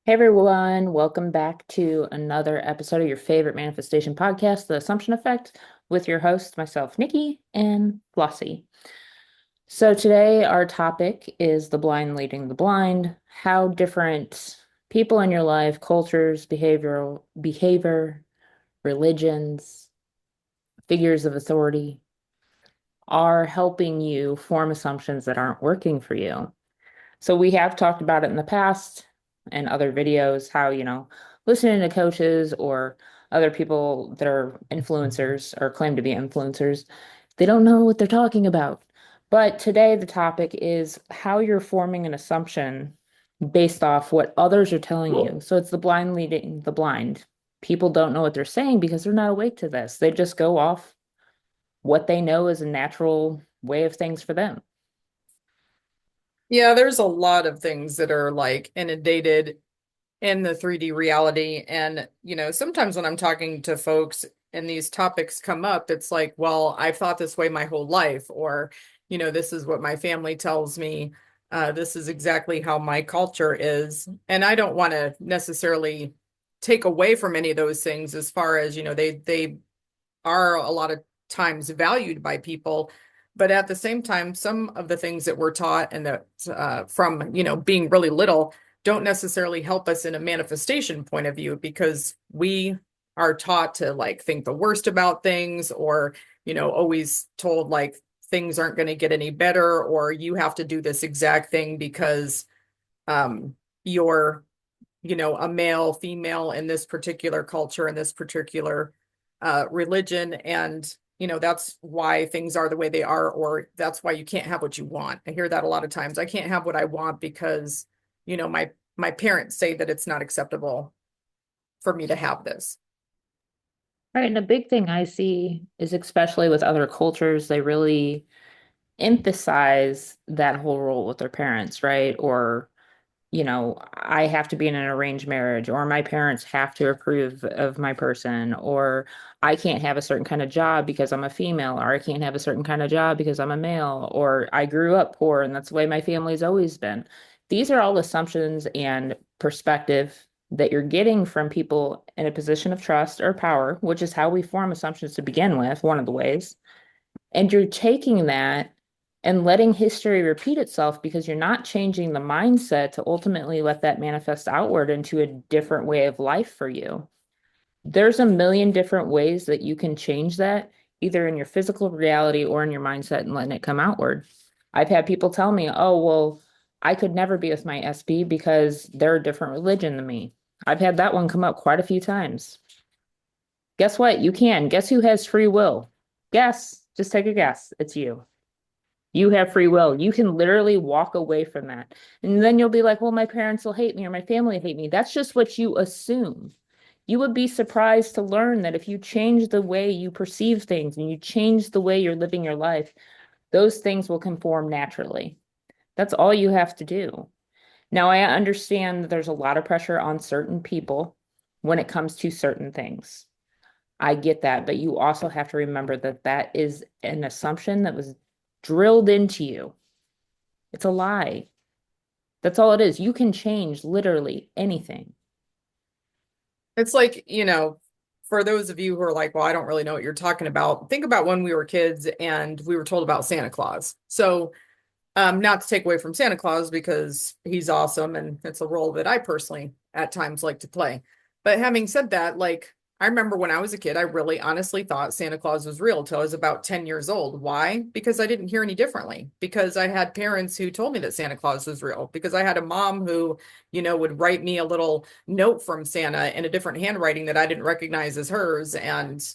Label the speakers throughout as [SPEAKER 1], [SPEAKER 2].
[SPEAKER 1] Hey everyone, welcome back to another episode of your favorite manifestation podcast, The Assumption Effect, with your host, myself, Nikki, and Flossie. So today our topic is the blind leading the blind, how different people in your life, cultures, behavior, religions, figures of authority are helping you form assumptions that aren't working for you. So we have talked about it in the past and other videos, how, listening to coaches or other people that are influencers or claim to be influencers, they don't know what they're talking about. But today the topic is how you're forming an assumption based off what others are telling you. So it's the blind leading the blind. People don't know what they're saying because they're not awake to this. They just go off what they know is a natural way of things for them.
[SPEAKER 2] Yeah, there's a lot of things that are like inundated in the 3D reality. And, sometimes when I'm talking to folks and these topics come up, it's like, well, I've thought this way my whole life, or, this is what my family tells me. This is exactly how my culture is. And I don't want to necessarily take away from any of those things as far as, they are a lot of times valued by people. But at the same time, some of the things that we're taught and that from, being really little don't necessarily help us in a manifestation point of view because we are taught to like think the worst about things or, always told like things aren't going to get any better or you have to do this exact thing because you're a male, female in this particular culture, in this particular religion. And, that's why things are the way they are, or that's why you can't have what you want. I hear that a lot of times. I can't have what I want because, my parents say that it's not acceptable for me to have this.
[SPEAKER 1] Right. And a big thing I see is especially with other cultures, they really emphasize that whole role with their parents, right? Or, I have to be in an arranged marriage, or my parents have to approve of my person, or I can't have a certain kind of job because I'm a female, or I can't have a certain kind of job because I'm a male, or I grew up poor and that's the way my family's always been. These are all assumptions and perspective that you're getting from people in a position of trust or power, which is how we form assumptions to begin with, one of the ways. And you're taking that and letting history repeat itself because you're not changing the mindset to ultimately let that manifest outward into a different way of life for you. There's a million different ways that you can change that, either in your physical reality or in your mindset and letting it come outward. I've had people tell me, oh, well, I could never be with my SB because they're a different religion than me. I've had that one come up quite a few times. Guess what? You can. Guess who has free will? Guess. Just take a guess. It's you. You have free will. You can literally walk away from that. And then you'll be like, well, my parents will hate me or my family will hate me. That's just what you assume. You would be surprised to learn that if you change the way you perceive things and you change the way you're living your life, those things will conform naturally. That's all you have to do. Now, I understand that there's a lot of pressure on certain people when it comes to certain things. I get that, but you also have to remember that that is an assumption that was drilled into you. It's a lie. That's all it is. You can change literally anything.
[SPEAKER 2] It's like, for those of you who are like, well, I don't really know what you're talking about. Think about when we were kids and we were told about Santa Claus. So not to take away from Santa Claus because he's awesome and it's a role that I personally at times like to play. But having said that, like I remember when I was a kid, I really honestly thought Santa Claus was real till I was about 10 years old. Why? Because I didn't hear any differently. Because I had parents who told me that Santa Claus was real. Because I had a mom who, would write me a little note from Santa in a different handwriting that I didn't recognize as hers. And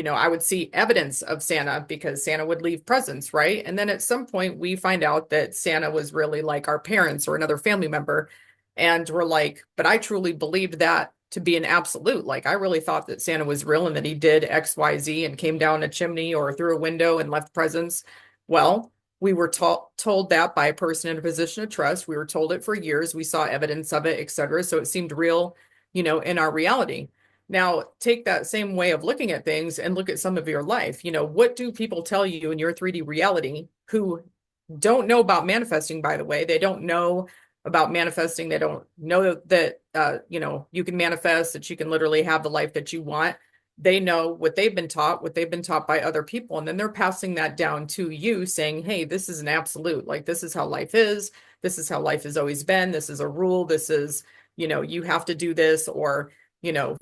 [SPEAKER 2] I would see evidence of Santa because Santa would leave presents, right? And then at some point, we find out that Santa was really like our parents or another family member. And we're like, but I truly believed that to be an absolute. Like, I really thought that Santa was real and that he did XYZ and came down a chimney or through a window and left presents. Well, we were told that by a person in a position of trust. We were told it for years. We saw evidence of it, et cetera. So it seemed real, in our reality. Now, take that same way of looking at things and look at some of your life. What do people tell you in your 3D reality who don't know about manifesting, by the way? They don't know about manifesting. They don't know that, you can manifest, that you can literally have the life that you want. They know what they've been taught by other people. And then they're passing that down to you saying, hey, this is an absolute, like, this is how life is. This is how life has always been. This is a rule. This is, you have to do this, or,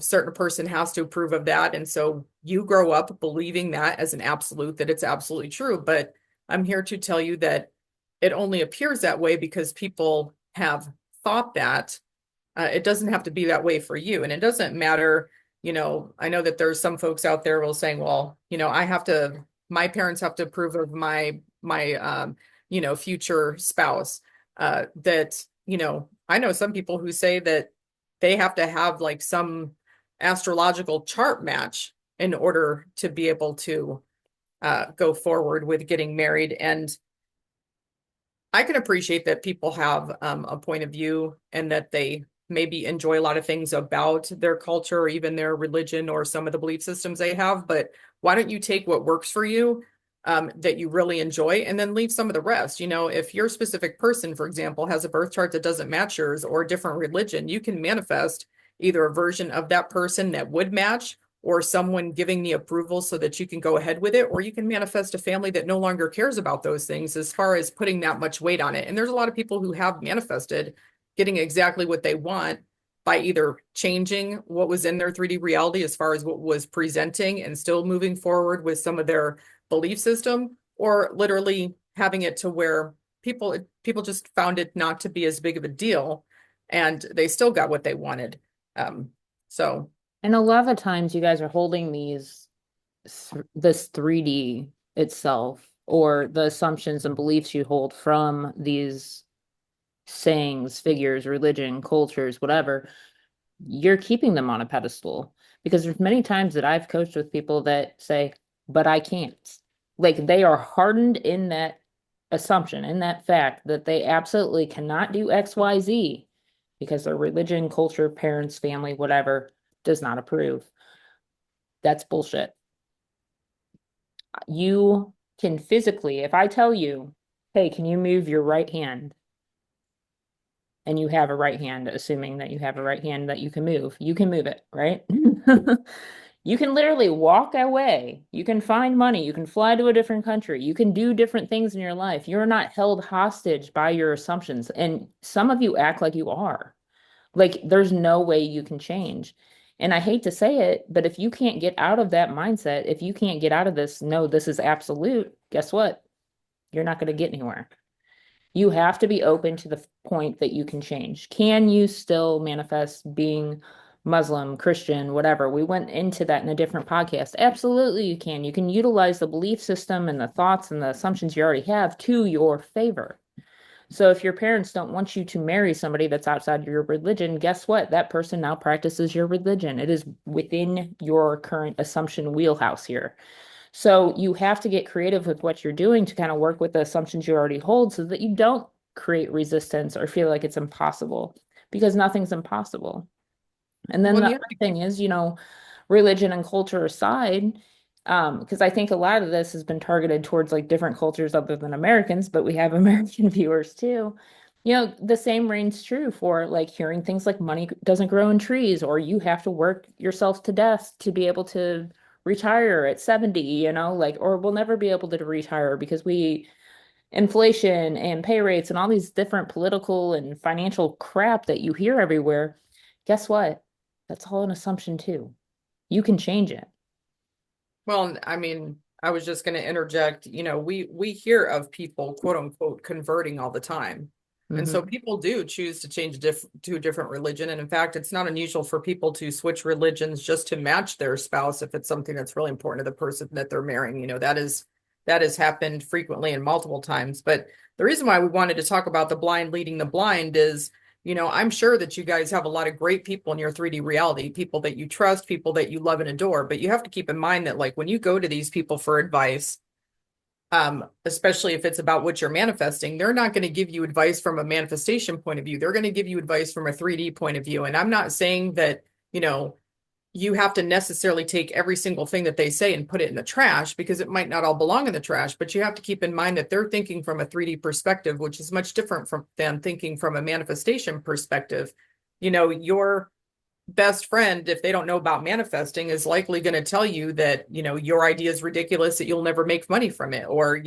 [SPEAKER 2] certain person has to approve of that. And so you grow up believing that as an absolute, that it's absolutely true. But I'm here to tell you that it only appears that way because people have thought that. It doesn't have to be that way for you. And it doesn't matter, I know that there's some folks out there will saying, well, my parents have to approve of my future spouse. That, I know some people who say that they have to have like some astrological chart match in order to be able to go forward with getting married. And I can appreciate that people have a point of view and that they maybe enjoy a lot of things about their culture or even their religion or some of the belief systems they have. But why don't you take what works for you, that you really enjoy, and then leave some of the rest? If your specific person, for example, has a birth chart that doesn't match yours or a different religion, you can manifest either a version of that person that would match, or someone giving the approval so that you can go ahead with it, or you can manifest a family that no longer cares about those things as far as putting that much weight on it. And there's a lot of people who have manifested getting exactly what they want by either changing what was in their 3D reality as far as what was presenting and still moving forward with some of their belief system, or literally having it to where people just found it not to be as big of a deal and they still got what they wanted. So
[SPEAKER 1] And a lot of times you guys are holding this 3D itself, or the assumptions and beliefs you hold from these sayings, figures, religion, cultures, whatever, you're keeping them on a pedestal. Because there's many times that I've coached with people that say, but I can't. Like they are hardened in that assumption, in that fact that they absolutely cannot do XYZ because their religion, culture, parents, family, whatever does not approve. That's bullshit. You can physically, if I tell you, hey, can you move your right hand? And you have a right hand, assuming that you have a right hand that you can move it, right? You can literally walk away. You can find money. You can fly to a different country. You can do different things in your life. You're not held hostage by your assumptions. And some of you act like you are. Like there's no way you can change. And I hate to say it, but if you can't get out of that mindset, if you can't get out of this, no, this is absolute, guess what? You're not going to get anywhere. You have to be open to the point that you can change. Can you still manifest being Muslim, Christian, whatever? We went into that in a different podcast. Absolutely, you can. You can utilize the belief system and the thoughts and the assumptions you already have to your favor. So if your parents don't want you to marry somebody that's outside your religion, guess what? That person now practices your religion. It is within your current assumption wheelhouse here. So you have to get creative with what you're doing to kind of work with the assumptions you already hold so that you don't create resistance or feel like it's impossible, because nothing's impossible. And then
[SPEAKER 2] well,
[SPEAKER 1] the
[SPEAKER 2] you have
[SPEAKER 1] other
[SPEAKER 2] to
[SPEAKER 1] thing
[SPEAKER 2] keep
[SPEAKER 1] is, religion and culture aside, because I think a lot of this has been targeted towards like different cultures other than Americans, but we have American viewers too. The same reigns true for like hearing things like money doesn't grow in trees, or you have to work yourself to death to be able to retire at 70, like, or we'll never be able to retire because inflation and pay rates and all these different political and financial crap that you hear everywhere. Guess what? That's all an assumption too. You can change it.
[SPEAKER 2] Well, I mean, I was just going to interject, we hear of people, quote unquote, converting all the time. And so
[SPEAKER 1] Hmm.
[SPEAKER 2] people do choose to change to a different religion. And in fact, it's not unusual for people to switch religions just to match their spouse if it's something that's really important to the person that they're marrying. That has happened frequently and multiple times. But the reason why we wanted to talk about the blind leading the blind is, I'm sure that you guys have a lot of great people in your 3D reality, people that you trust, people that you love and adore. But you have to keep in mind that, like, when you go to these people for advice, especially if it's about what you're manifesting, they're not going to give you advice from a manifestation point of view. They're going to give you advice from a 3D point of view. And I'm not saying that, you know, you have to necessarily take every single thing that they say and put it in the trash because it might not all belong in the trash. But you have to keep in mind that they're thinking from a 3D perspective, which is much different from than thinking from a manifestation perspective. Your best friend, if they don't know about manifesting, is likely going to tell you that, your idea is ridiculous, that you'll never make money from it. Or,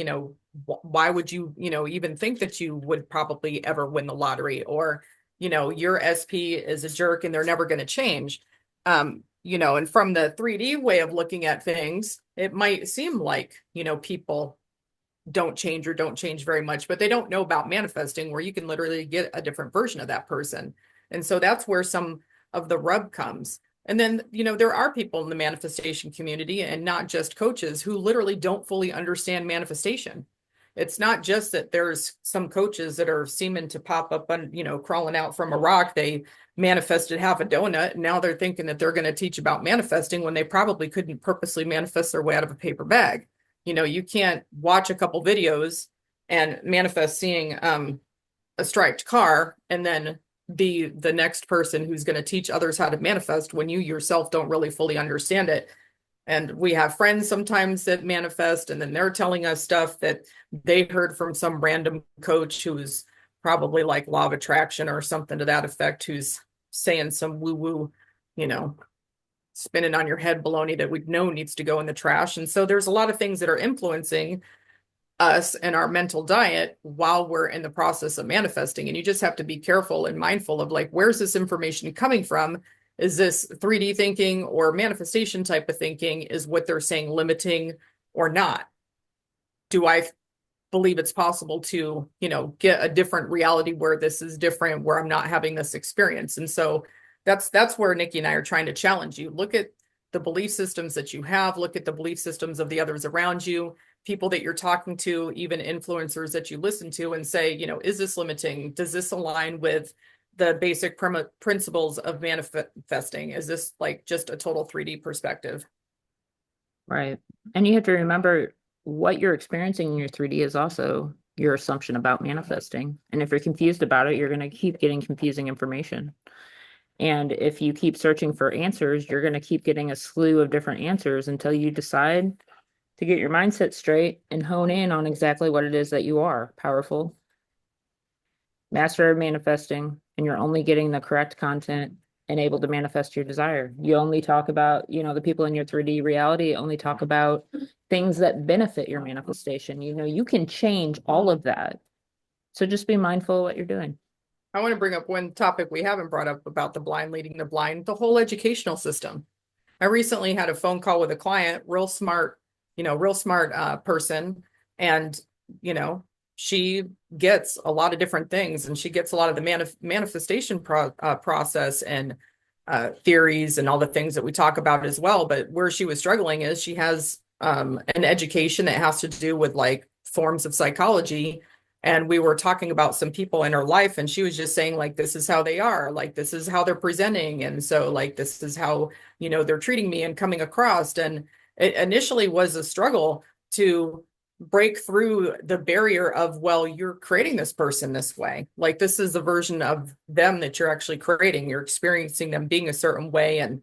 [SPEAKER 2] why would you, even think that you would probably ever win the lottery? Or, your SP is a jerk and they're never going to change. And from the 3D way of looking at things, it might seem like, people don't change very much, but they don't know about manifesting, where you can literally get a different version of that person. And so that's where some of the rub comes. And then, there are people in the manifestation community and not just coaches who literally don't fully understand manifestation. It's not just that there's some coaches that are seeming to pop up on, crawling out from a rock. They manifested half a donut and now they're thinking that they're going to teach about manifesting when they probably couldn't purposely manifest their way out of a paper bag. You can't watch a couple videos and manifest seeing a striped car and then be the next person who's going to teach others how to manifest when you yourself don't really fully understand it. And we have friends sometimes that manifest, and then they're telling us stuff that they heard from some random coach who's probably like law of attraction or something to that effect, who's saying some woo woo, you know, spinning on your head baloney that we know needs to go in the trash. And so there's a lot of things that are influencing us and our mental diet while we're in the process of manifesting. And you just have to be careful and mindful of like, where's this information coming from? Is this 3D thinking or manifestation type of thinking? Is what they're saying limiting or not? Do I believe it's possible to, get a different reality where this is different, where I'm not having this experience? And so that's where Nikki and I are trying to challenge you. Look at the belief systems that you have, look at the belief systems of the others around you, people that you're talking to, even influencers that you listen to, and say, is this limiting? Does this align with the basic principles of manifesting? Is this like just a total 3D perspective?
[SPEAKER 1] Right. And you have to remember what you're experiencing in your 3D is also your assumption about manifesting. And if you're confused about it, you're going to keep getting confusing information. And if you keep searching for answers, you're going to keep getting a slew of different answers until you decide to get your mindset straight and hone in on exactly what it is that you are: powerful, master of manifesting, and you're only getting the correct content and able to manifest your desire. You only talk about, the people in your 3D reality only talk about things that benefit your manifestation. You can change all of that. So just be mindful of what you're doing.
[SPEAKER 2] I want to bring up one topic we haven't brought up about the blind leading the blind, the whole educational system. I recently had a phone call with a client, real smart person. And, you know, she gets a lot of different things, and she gets a lot of the manifestation process and theories and all the things that we talk about as well. But where she was struggling is she has an education that has to do with like forms of psychology. And we were talking about some people in her life, and she was just saying, like, this is how they are, like, this is how they're presenting. And so, like, this is how, they're treating me and coming across. And it initially was a struggle to break through the barrier of, well, you're creating this person this way. Like, this is the version of them that you're actually creating. You're experiencing them being a certain way and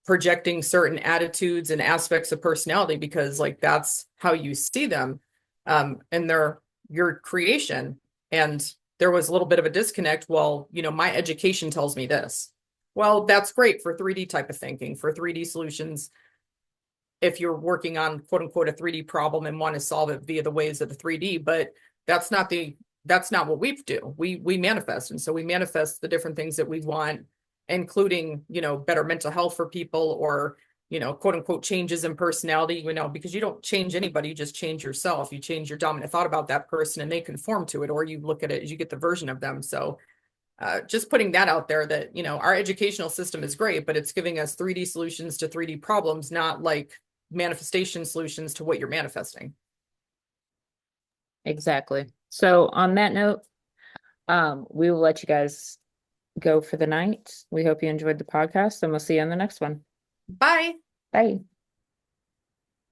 [SPEAKER 2] projecting certain attitudes and aspects of personality because, like, that's how you see them. And they're your creation. And there was a little bit of a disconnect. Well, my education tells me this. Well, that's great for 3D type of thinking, for 3D solutions. If you're working on quote unquote a 3D problem and want to solve it via the ways of the 3D, but that's not what we do. We manifest. And so we manifest the different things that we want, including, better mental health for people, or, quote unquote changes in personality, because you don't change anybody, you just change yourself. You change your dominant thought about that person and they conform to it, or you look at it as you get the version of them. So just putting that out there that, our educational system is great, but it's giving us 3D solutions to 3D problems, not like manifestation solutions to what you're manifesting.
[SPEAKER 1] Exactly. So on that note, we will let you guys go for the night. We hope you enjoyed the podcast, and we'll see you on the next one.
[SPEAKER 2] Bye.
[SPEAKER 1] Bye.